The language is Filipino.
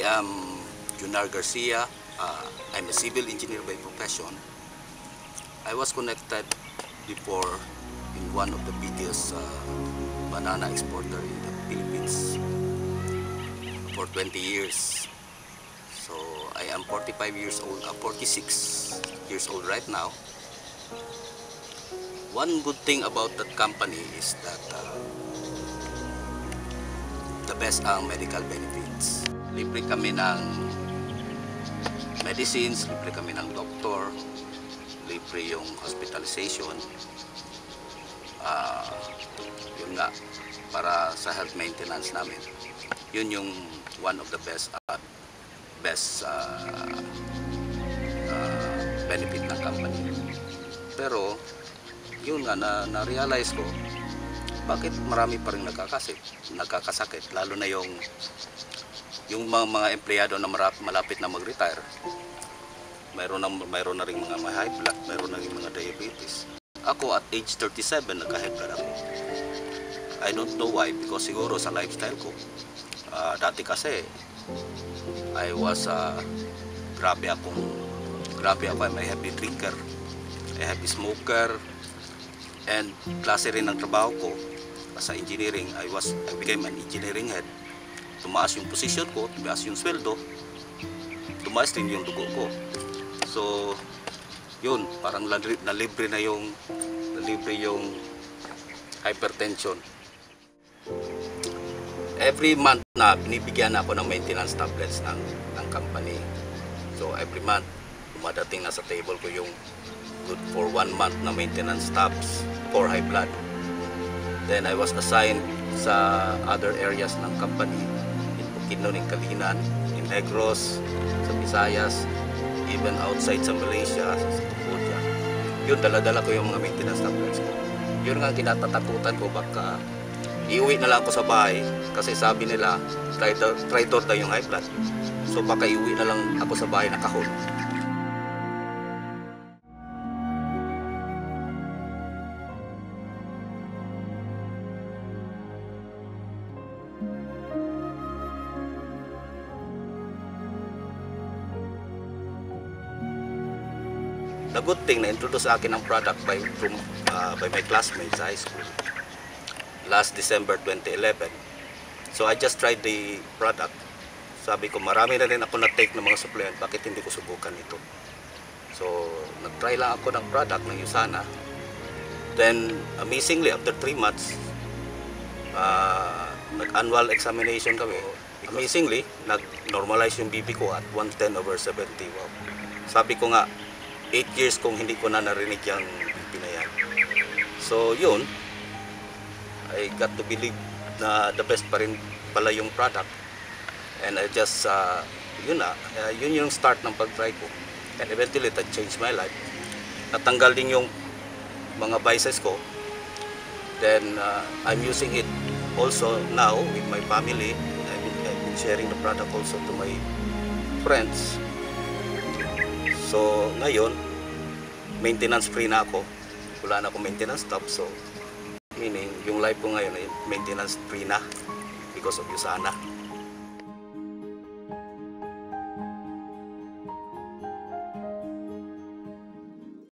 am Junar Garcia. I'm a civil engineer by profession. I was connected before in one of the biggest banana exporter in the Philippines for 20 years. So I am 45 years old, 46 years old right now. One good thing about that company is that the best ang medical benefits. Libre kami ng medicines, libre kami ng doktor, libre yung hospitalization. Yun nga, para sa health maintenance namin. Yun yung one of the best benefit ng company. Pero yun nga, na-realize ko bakit marami pa rin nagkakasakit, lalo na yung mga empleyado na malapit na mag-retire. Mayroon na ring mga high blood, mayroon na ring mga diabetes. Ako at age 37 nagka-high blood ako. I don't know why, because siguro sa lifestyle ko. Dati kasi I was grabe ako, I'm a heavy drinker, a heavy smoker, and klase rin ng trabaho ko sa engineering. I became an engineering head. Tumaas yung position ko, tumaas yung sweldo, tumaas din yung dugo ko. So yun, parang nalibre yung hypertension. Every month na binibigyan ako ng maintenance tablets ng company. So every month dumadating na sa table ko yung good for 1 month na maintenance tabs for high blood. Then I was assigned sa other areas ng company, in Bukidnon, in Kalinan, in Negros, sa Visayas, even outside sa Malaysia, sa Cambodia. Yun, dala-dala ko yung mga maintenance tablets ko. Yun nga kinatatakutan ko, baka iuwi na lang ako sa bahay kasi sabi nila traitor daw yung high blood. So baka iuwi na lang ako sa bahay na kahon. The good thing na introduce sa akin ang product by my classmates sa high school last December 2011. So I just tried the product. Sabi ko, marami na rin ako na-take ng mga supplement, bakit hindi ko subukan ito? So nag-try lang ako ng product ng USANA. Then amazingly, after 3 months, nag-annual examination kami. Amazingly, nag-normalize yung BB ko at 110/70. Wow. Sabi ko nga, 8 years kung hindi ko na narinig yung BB na yan. So yun, I got to believe na the best pa rin pala yung product. And I just, yun yung start ng pag-try ko. And eventually, that changed my life. Natanggal din yung mga vices ko. Then, I'm using it also now with my family. I've been sharing the product also to my friends. So ngayon, maintenance free na ako. Wala na akong maintenance stop. So meaning, yung life ko ngayon ay maintenance free na because of USANA.